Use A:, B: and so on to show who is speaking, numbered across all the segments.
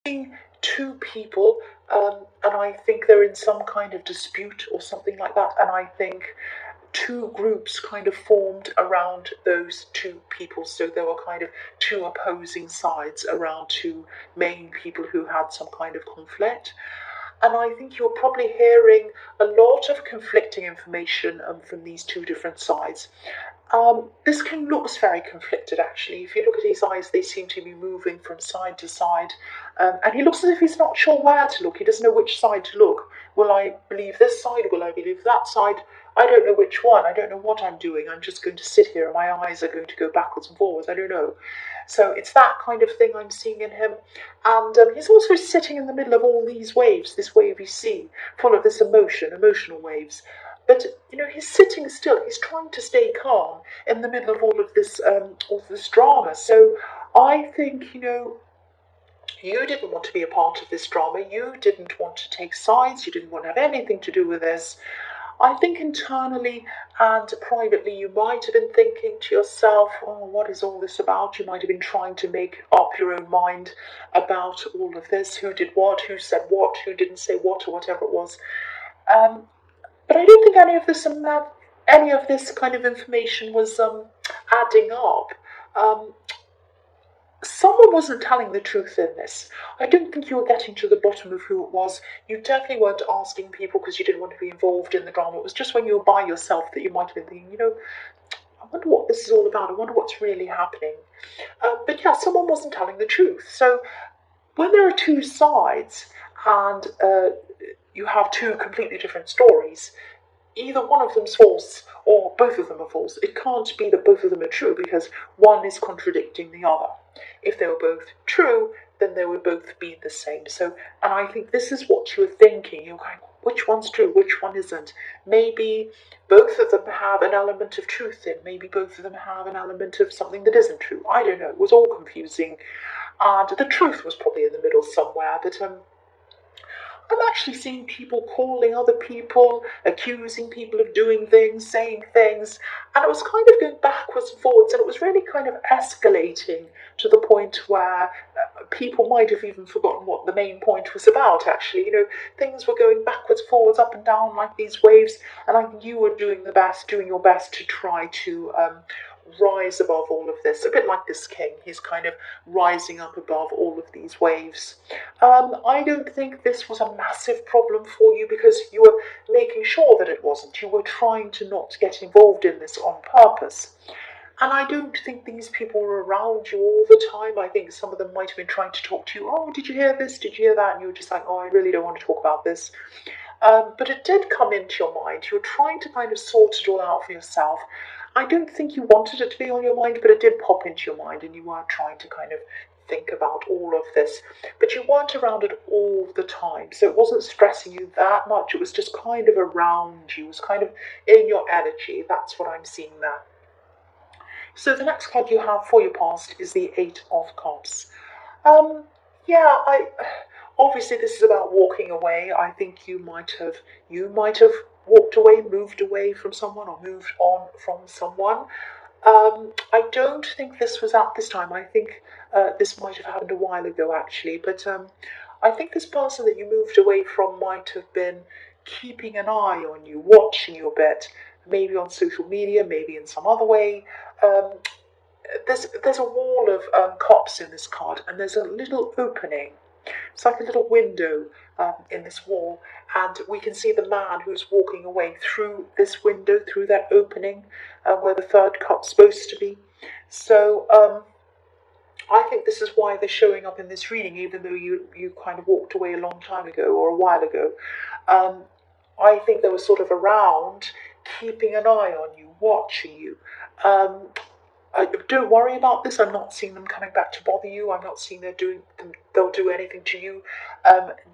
A: two people, and I think they're in some kind of dispute or something like that, and I think two groups kind of formed around those two people. So there were kind of two opposing sides around two main people who had some kind of conflict. And I think you're probably hearing a lot of conflicting information from these two different sides. This king looks very conflicted, actually. If you look at his eyes, they seem to be moving from side to side. And he looks as if he's not sure where to look. He doesn't know which side to look. Will I believe this side? Will I believe that side? I don't know which one. I don't know what I'm doing. I'm just going to sit here and my eyes are going to go backwards and forwards. I don't know. So it's that kind of thing I'm seeing in him. And he's also sitting in the middle of all these waves, this wavy sea, full of this emotional waves. But he's sitting still. He's trying to stay calm in the middle of all of this drama. So I think you didn't want to be a part of this drama. You didn't want to take sides. You didn't want to have anything to do with this. I think internally and privately you might have been thinking to yourself, oh, what is all this about? You might have been trying to make up your own mind about all of this. Who did what? Who said what? Who didn't say what? Or whatever it was. But I don't think any of this kind of information was adding up. Um, Someone wasn't telling the truth in this. I don't think you were getting to the bottom of who it was. You definitely weren't asking people because you didn't want to be involved in the drama. It was just when you were by yourself that you might have been thinking, I wonder what this is all about. I wonder what's really happening. But yeah, someone wasn't telling the truth. So when there are two sides and you have two completely different stories, either one of them's false or both of them are false. It can't be that both of them are true because one is contradicting the other. If they were both true, then they would both be the same. So, and I think this is what you're thinking. You're going, which one's true, which one isn't? Maybe both of them have an element of truth in. Maybe both of them have an element of something that isn't true. I don't know. It was all confusing. And the truth was probably in the middle somewhere. But I'm actually seeing people calling other people, accusing people of doing things, saying things, and it was kind of going backwards and forwards, and it was really kind of escalating to the point where people might have even forgotten what the main point was about, actually. Things were going backwards, forwards, up and down like these waves, and I think you were doing your best to try to rise above all of this, a bit like this king. He's kind of rising up above all of these waves. I don't think this was a massive problem for you because you were making sure that it wasn't. You were trying to not get involved in this on purpose. And I don't think these people were around you all the time. I think some of them might have been trying to talk to you. Oh, did you hear this? Did you hear that? And you were just like, oh, I really don't want to talk about this. But it did come into your mind. You were trying to kind of sort it all out for yourself. I don't think you wanted it to be on your mind, but it did pop into your mind, and you were trying to kind of think about all of this. But you weren't around it all the time, so it wasn't stressing you that much. It was just kind of around you. It was kind of in your energy. That's what I'm seeing there. So the next card you have for your past is the Eight of Cups. Um, yeah, I obviously this is about walking away. I think you might have walked away, moved away from someone, or moved on from someone. I don't think this was at this time. I think this might have happened a while ago, actually. But I think this person that you moved away from might have been keeping an eye on you, watching you a bit, maybe on social media, maybe in some other way. Um, there's a wall of cups in this card, and there's a little opening. It's like a little window in this wall, and we can see the man who's walking away through this window, through that opening where the third cup's supposed to be. So I think this is why they're showing up in this reading, even though you kind of walked away a long time ago or a while ago. I think they were sort of around, keeping an eye on you, watching you. Don't worry about this. I'm not seeing them coming back to bother you. I'm not seeing they'll do anything to you.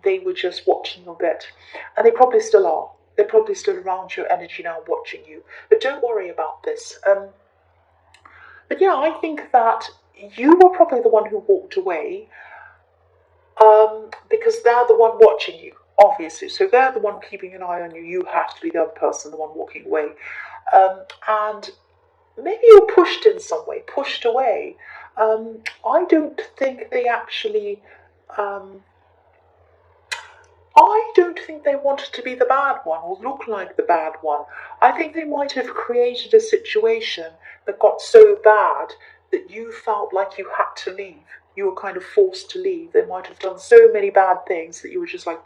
A: They were just watching you a bit. And they probably still are. They're probably still around your energy now watching you. But don't worry about this. But yeah, I think that you were probably the one who walked away because they're the one watching you, obviously. So they're the one keeping an eye on you. You have to be the other person, the one walking away. And maybe you were pushed in some way, pushed away. I don't think they actually Um, I don't think they wanted to be the bad one or look like the bad one. I think they might have created a situation that got so bad that you felt like you had to leave. You were kind of forced to leave. They might have done so many bad things that you were just like,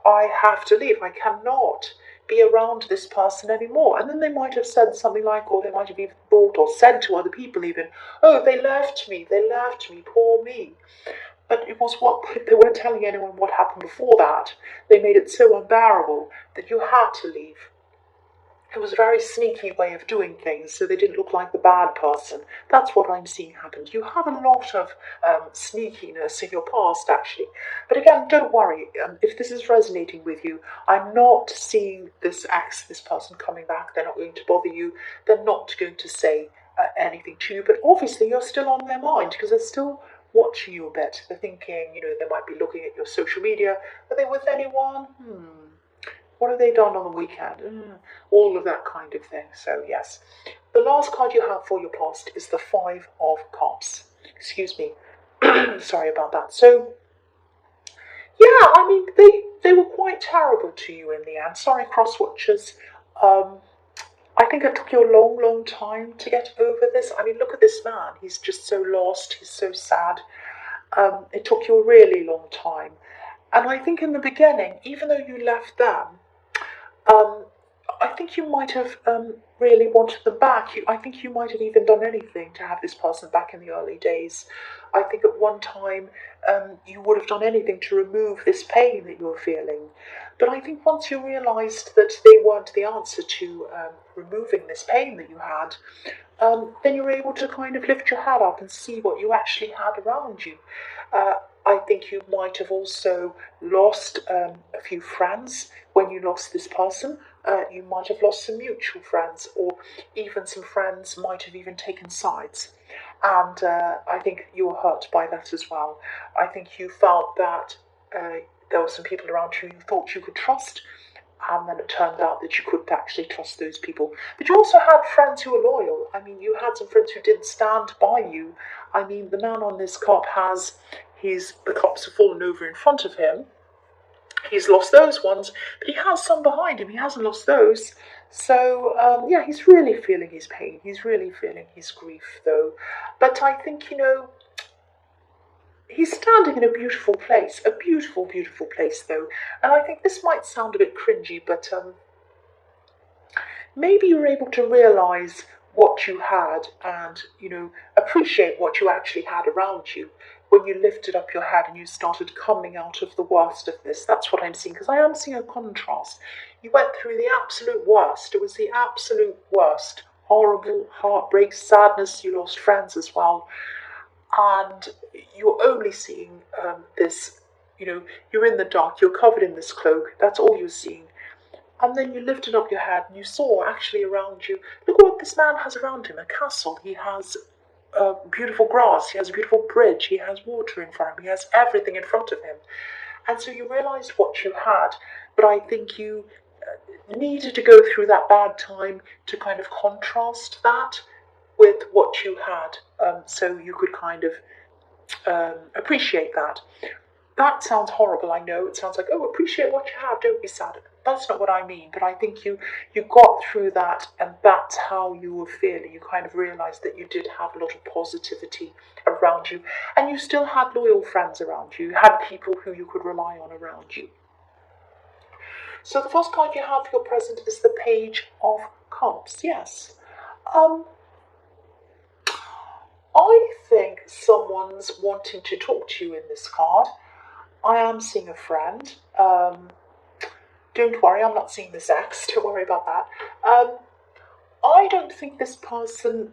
A: I have to leave. I cannot be around this person anymore. And then they might have said something like, or they might have even thought or said to other people even, oh, they left me, poor me. But it was what they weren't telling anyone what happened before that. They made it so unbearable that you had to leave. It was a very sneaky way of doing things, so they didn't look like the bad person. That's what I'm seeing happen. You have a lot of sneakiness in your past, actually. But again, don't worry. If this is resonating with you, I'm not seeing this person coming back. They're not going to bother you. They're not going to say anything to you. But obviously, you're still on their mind because they're still watching you a bit. They're thinking, they might be looking at your social media. Are they with anyone? What have they done on the weekend? All of that kind of thing. So, yes. The last card you have for your past is the Five of Cups. Excuse me. Sorry about that. So, yeah, I mean, they were quite terrible to you in the end. Sorry, cross watchers. I think it took you a long, long time to get over this. I mean, look at this man. He's just so lost. He's so sad. It took you a really long time. And I think in the beginning, even though you left them, um, I think you might have really wanted them back. I think you might have even done anything to have this person back in the early days. I think at one time you would have done anything to remove this pain that you were feeling. But I think once you realised that they weren't the answer to removing this pain that you had, then you were able to kind of lift your head up and see what you actually had around you. Uh, I think you might have also lost a few friends when you lost this person. You might have lost some mutual friends, or even some friends might have even taken sides. And I think you were hurt by that as well. I think you felt that there were some people around you thought you could trust, and then it turned out that you couldn't actually trust those people. But you also had friends who were loyal. I mean, you had some friends who did stand by you. I mean, the man on this cup has the cups have fallen over in front of him. He's lost those ones, but he has some behind him. He hasn't lost those. So, yeah, he's really feeling his pain. He's really feeling his grief, though. But I think, he's standing in a beautiful place. A beautiful, beautiful place, though. And I think this might sound a bit cringy, but maybe you're able to realise what you had and, appreciate what you actually had around you when you lifted up your head and you started coming out of the worst of this. That's what I'm seeing, because I am seeing a contrast. You went through the absolute worst. It was the absolute worst. Horrible heartbreak, sadness, you lost friends as well. And you're only seeing this, you're in the dark, you're covered in this cloak. That's all you're seeing. And then you lifted up your head and you saw actually around you, look what this man has around him, a castle. He has beautiful grass, he has a beautiful bridge, he has water in front of him, he has everything in front of him. And so you realised what you had, but I think you needed to go through that bad time to kind of contrast that with what you had, so you could kind of appreciate that. That sounds horrible, I know. It sounds like, oh, appreciate what you have, don't be sad. That's not what I mean, but I think you got through that, and that's how you were feeling. You kind of realised that you did have a lot of positivity around you, and you still had loyal friends around you. You had people who you could rely on around you. So the first card you have for your present is the Page of Cups. Yes. I think someone's wanting to talk to you in this card. I am seeing a friend. Don't worry, I'm not seeing this ex. Don't worry about that. I don't think this person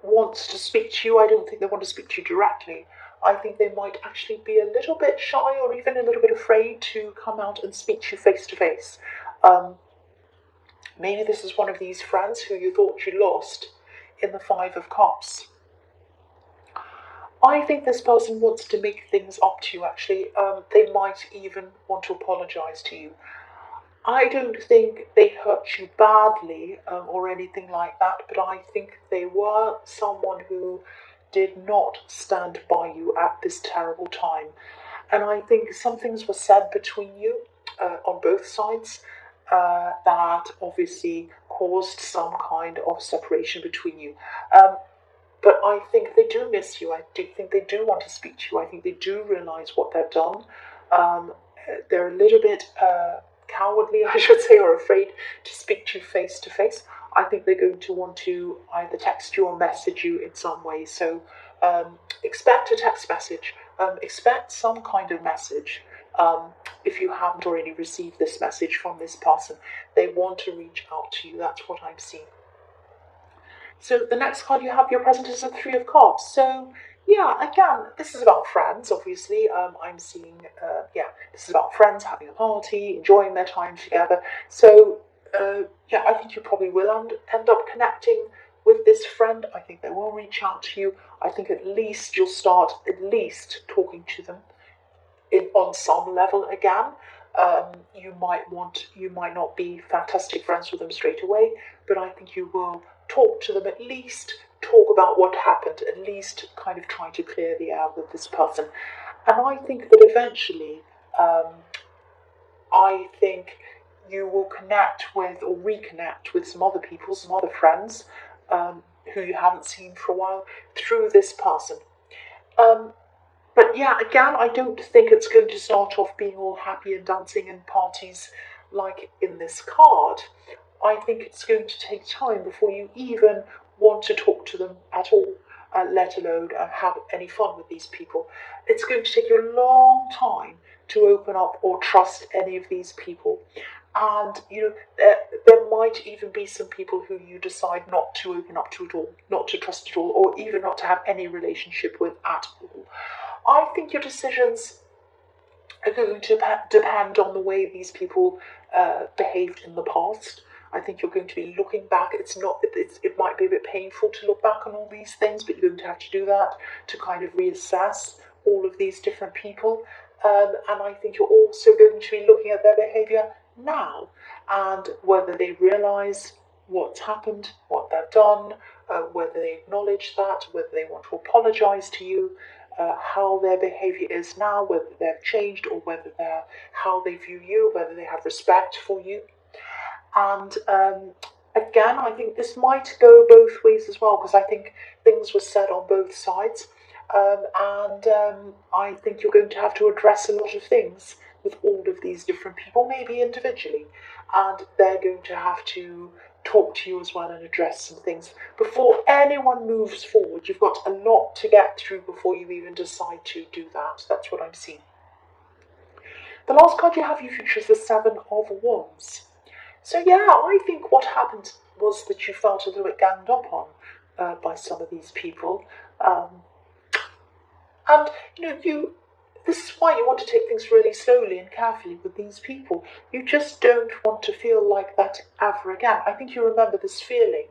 A: wants to speak to you. I don't think they want to speak to you directly. I think they might actually be a little bit shy or even a little bit afraid to come out and speak to you face to face. Maybe this is one of these friends who you thought you lost in the Five of Cups. I think this person wants to make things up to you, actually. They might even want to apologise to you. I don't think they hurt you badly or anything like that, but I think they were someone who did not stand by you at this terrible time. And I think some things were said between you on both sides that obviously caused some kind of separation between you. Um, but I think they do miss you. I do think they do want to speak to you. I think they do realise what they've done. Um, they're a little bit cowardly, I should say, or afraid to speak to you face to face. I think they're going to want to either text you or message you in some way. So expect a text message. Expect some kind of message. If you haven't already received this message from this person, they want to reach out to you. That's what I'm seeing. So the next card you have your present is a Three of Cups. So yeah, again, this is about friends. Obviously, I'm seeing this is about friends having a party, enjoying their time together. So yeah, I think you probably will end up connecting with this friend. I think they will reach out to you. I think at least you'll start at least talking to them on some level again. You might not be fantastic friends with them straight away, but I think you will talk to them at least, talk about what happened, at least kind of try to clear the air with this person. And I think that eventually, I think you will connect with or reconnect with some other people, some other friends who you haven't seen for a while through this person. Um, but yeah, again, I don't think it's going to start off being all happy and dancing and parties like in this card. I think it's going to take time before you even want to talk to them at all, let alone have any fun with these people. It's going to take you a long time to open up or trust any of these people. And there might even be some people who you decide not to open up to at all, not to trust at all, or even not to have any relationship with at all. I think your decisions are going to depend on the way these people behaved in the past. I think you're going to be looking back. It might be a bit painful to look back on all these things, but you're going to have to do that to kind of reassess all of these different people. And I think you're also going to be looking at their behaviour now and whether they realise what's happened, what they've done, whether they acknowledge that, whether they want to apologise to you, how their behaviour is now, whether they've changed or whether they're how they view you, whether they have respect for you. And again, I think this might go both ways as well because I think things were said on both sides. And I think you're going to have to address a lot of things with all of these different people, maybe individually. And they're going to have to talk to you as well and address some things. Before anyone moves forward, you've got a lot to get through before you even decide to do that. That's what I'm seeing. The last card you have, you feature is the Seven of Wands. So yeah, I think what happened was that you felt a little bit ganged up on by some of these people. And this is why you want to take things really slowly and carefully with these people. You just don't want to feel like that ever again. I think you remember this feeling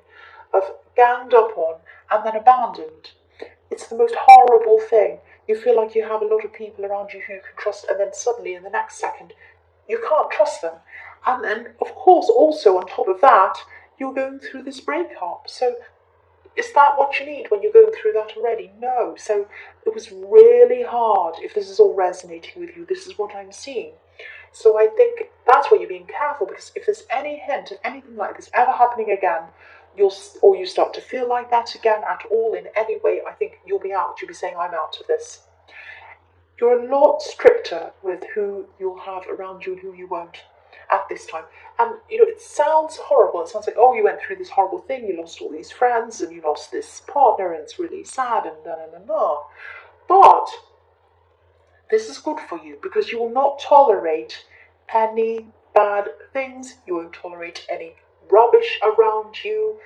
A: of ganged up on and then abandoned. It's the most horrible thing. You feel like you have a lot of people around you who you can trust, and then suddenly in the next second, you can't trust them. And then, of course, also on top of that, you're going through this breakup. So is that what you need when you're going through that already? No. So it was really hard. If this is all resonating with you, this is what I'm seeing. So I think that's where you're being careful, because if there's any hint of anything like this ever happening again, you start to feel like that again at all in any way, I think you'll be out. You'll be saying, I'm out of this. You're a lot stricter with who you'll have around you and who you won't at this time. And, it sounds horrible. It sounds like, oh, you went through this horrible thing, you lost all these friends, and you lost this partner, and it's really sad, and da da da da. But this is good for you, because you will not tolerate any bad things, you won't tolerate any rubbish around you,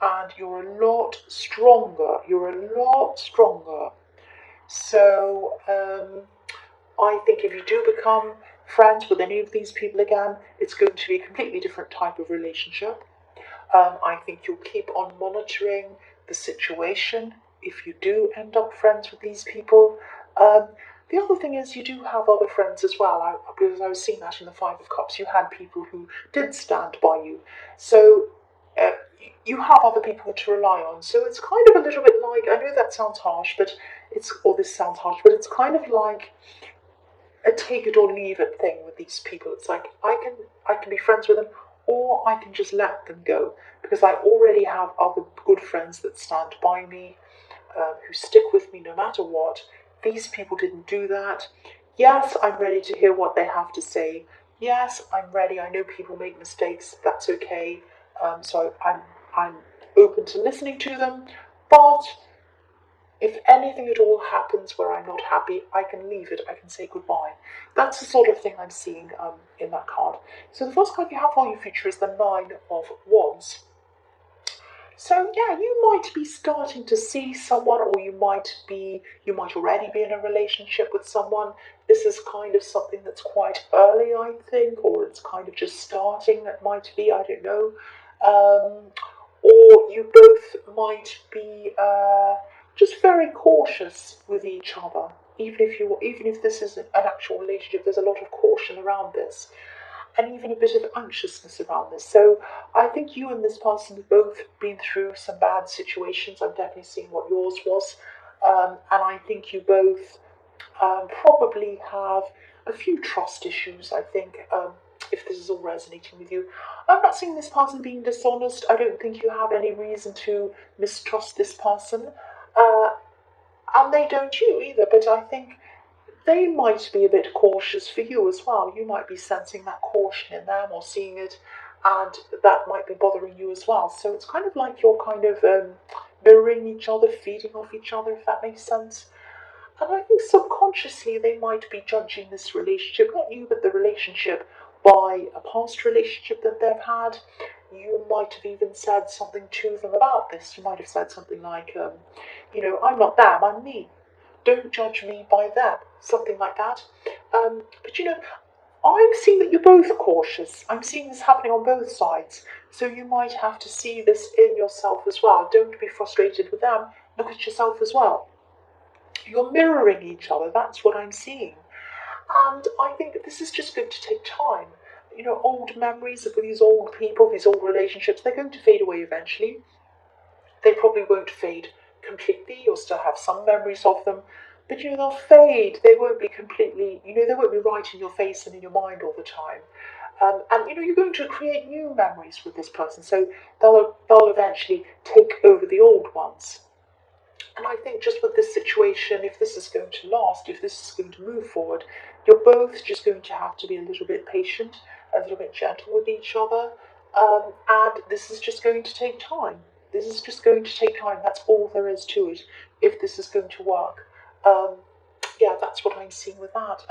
A: and you're a lot stronger. You're a lot stronger. So, I think if you do become friends with any of these people again, it's going to be a completely different type of relationship. I think you'll keep on monitoring the situation if you do end up friends with these people. The other thing is you do have other friends as well, because I was seeing that in the Five of Cups. You had people who did stand by you. So you have other people to rely on. So it's kind of a little bit like, I know that sounds harsh, but this sounds harsh, but it's kind of like a take it or leave it thing with these people. It's like I can be friends with them, or I can just let them go, because I already have other good friends that stand by me, who stick with me no matter what. These people didn't do that. Yes, I'm ready to hear what they have to say. Yes, I'm ready. I know people make mistakes. That's okay. So I'm open to listening to them. But if anything at all happens where I'm not happy, I can leave it. I can say goodbye. That's the sort of thing I'm seeing in that card. So the first card you have for your future is the Nine of Wands. So yeah, you might be starting to see someone, or you might already be in a relationship with someone. This is kind of something that's quite early, I think, or it's kind of just starting. It might be, I don't know. Or you both might be just very cautious with each other. Even if this is an actual relationship, there's a lot of caution around this, and even a bit of anxiousness around this. So I think you and this person have both been through some bad situations. I'm definitely seeing what yours was. And I think you both probably have a few trust issues, I think, if this is all resonating with you. I'm not seeing this person being dishonest. I don't think you have any reason to mistrust this person. Uh, and they don't you either, but I think they might be a bit cautious for you as well. You might be sensing that caution in them or seeing it, and that might be bothering you as well. So it's kind of like you're kind of mirroring each other, feeding off each other, if that makes sense. And I think subconsciously they might be judging this relationship, not you, but the relationship, by a past relationship that they've had. You might have even said something to them about this. You might have said something like, I'm not them, I'm me. Don't judge me by them. Something like that. But I'm seeing that you're both cautious. I'm seeing this happening on both sides. So you might have to see this in yourself as well. Don't be frustrated with them. Look at yourself as well. You're mirroring each other. That's what I'm seeing. And I think that this is just going to take time. Old memories of these old people, these old relationships, they're going to fade away eventually. They probably won't fade completely. You'll still have some memories of them. But they'll fade. They won't be completely, they won't be right in your face and in your mind all the time. And you're going to create new memories with this person. So they'll eventually take over the old ones. And I think just with this situation, if this is going to last, if this is going to move forward, you're both just going to have to be a little bit patient, a little bit gentle with each other. And this is just going to take time. This is just going to take time. That's all there is to it, if this is going to work. Yeah, that's what I'm seeing with that.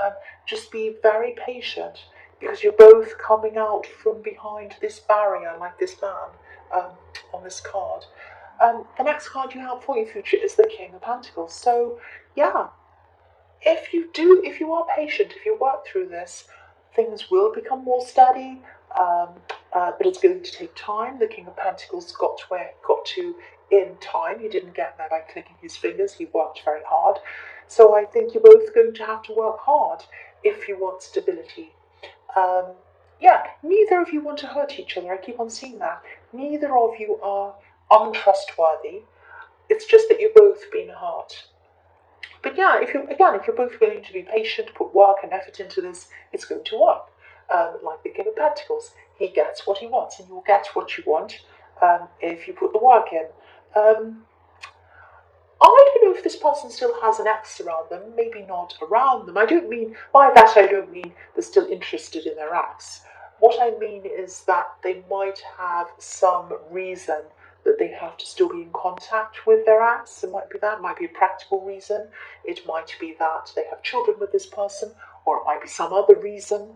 A: Just be very patient, because you're both coming out from behind this barrier, like this man on this card. The next card you have for your future is the King of Pentacles. So, yeah, if you are patient, if you work through this, things will become more steady. But it's going to take time. The King of Pentacles got to where he got to in time. He didn't get there by clicking his fingers. He worked very hard. So I think you're both going to have to work hard if you want stability. Yeah, neither of you want to hurt each other. I keep on seeing that. Neither of you are untrustworthy. It's just that you're both being hurt. But yeah, if you're both willing to be patient, put work and effort into this, it's going to work. Like the King of Pentacles, he gets what he wants, and you'll get what you want if you put the work in. I don't know if this person still has an ex around them, maybe not around them. I don't mean they're still interested in their ex. What I mean is that they might have some reason that they have to still be in contact with their ex. It might be that, it might be a practical reason. It might be that they have children with this person, or it might be some other reason.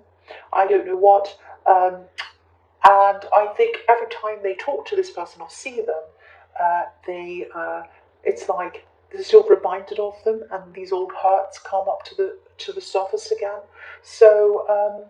A: I don't know what. And I think every time they talk to this person or see them, it's like they're still reminded of them, and these old hurts come up to the surface again. So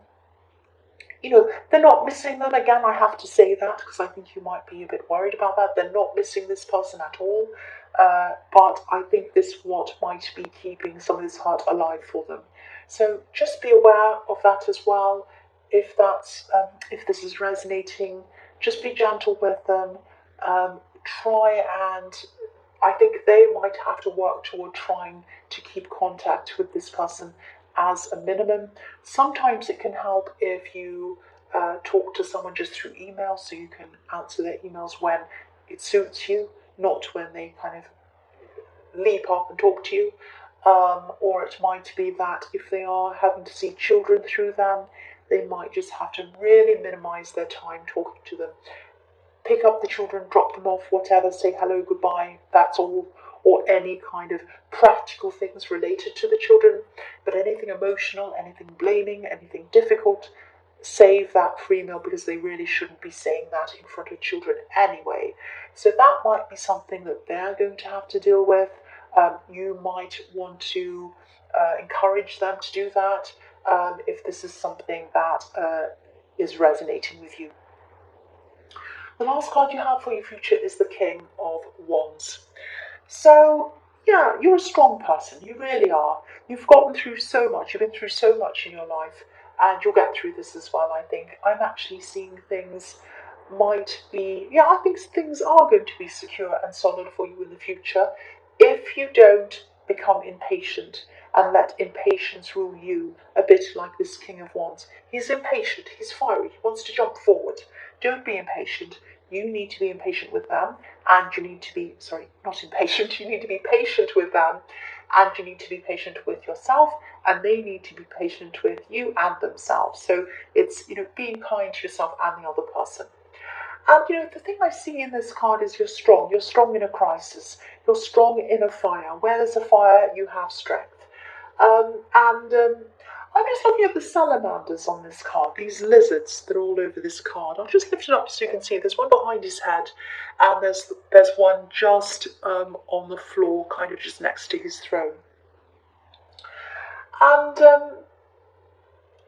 A: they're not missing them again. I have to say that, because I think you might be a bit worried about that. They're not missing this person at all, but I think this what might be keeping some of this hurt alive for them. So just be aware of that as well. If this is resonating, just be gentle with them. Try and I think they might have to work toward trying to keep contact with this person as a minimum. Sometimes it can help if you talk to someone just through email, so you can answer their emails when it suits you, not when they kind of leap up and talk to you. Or it might be that if they are having to see children through them, they might just have to really minimize their time talking to them. Pick up the children, drop them off, whatever, say hello, goodbye, that's all. Or any kind of practical things related to the children. But anything emotional, anything blaming, anything difficult, save that for email, because they really shouldn't be saying that in front of children anyway. So that might be something that they're going to have to deal with. You might want to encourage them to do that if this is something that is resonating with you. The last card you have for your future is the King of Wands. So, yeah, you're a strong person. You really are. You've gotten through so much. You've been through so much in your life, and you'll get through this as well, I think. I'm actually seeing things might be, I think things are going to be secure and solid for you in the future if you don't become impatient and let impatience rule you, a bit like this King of Wands. He's impatient, he's fiery, he wants to jump forward. Don't be impatient. You need to be impatient with them, and you need to be, not impatient, you need to be patient with them, and you need to be patient with yourself, and they need to be patient with you and themselves. So it's, being kind to yourself and the other person. And the thing I see in this card is you're strong. You're strong in a crisis. You're strong in a fire. Where there's a fire, you have strength. I'm just looking at the salamanders on this card, these lizards that are all over this card. I'll just lift it up so you can see. There's one behind his head, and there's one just on the floor, kind of just next to his throne. And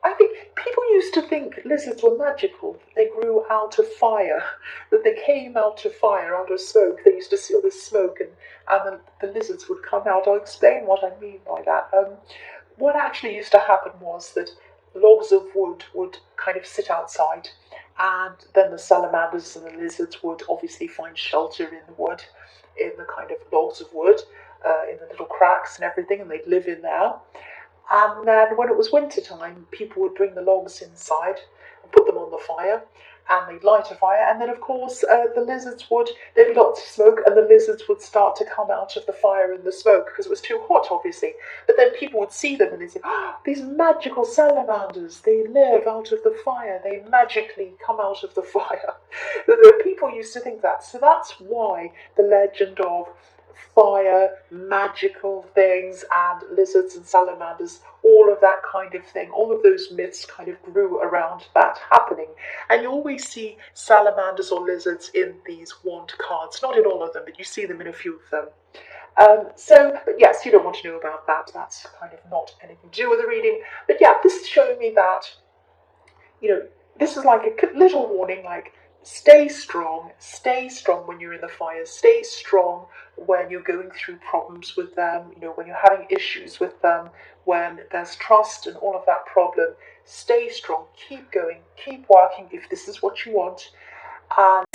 A: I think people used to think lizards were magical, that they grew out of fire, that they came out of fire, out of smoke. They used to see all this smoke, and the lizards would come out. I'll explain what I mean by that. What actually used to happen was that logs of wood would kind of sit outside, and then the salamanders and the lizards would obviously find shelter in the wood, in the kind of logs of wood, in the little cracks and everything, and they'd live in there. And then when it was winter time, people would bring the logs inside and put them on the fire, and they'd light a fire, and then of course the lizards would, there'd be lots of smoke, and the lizards would start to come out of the fire and the smoke, because it was too hot, obviously. But then people would see them and they'd say, these magical salamanders, they live out of the fire, they magically come out of the fire. The people used to think that. So that's why the legend of fire, magical things, and lizards and salamanders, all of that kind of thing, all of those myths kind of grew around that happening. And you always see salamanders or lizards in these wand cards, not in all of them, but you see them in a few of them. But yes, you don't want to know about that. That's kind of not anything to do with the reading. But yeah, this is showing me that, this is like a little warning, like, stay strong when you're in the fire, stay strong when you're going through problems with them, when you're having issues with them, when there's trust and all of that problem. Stay strong, keep going, keep working if this is what you want, and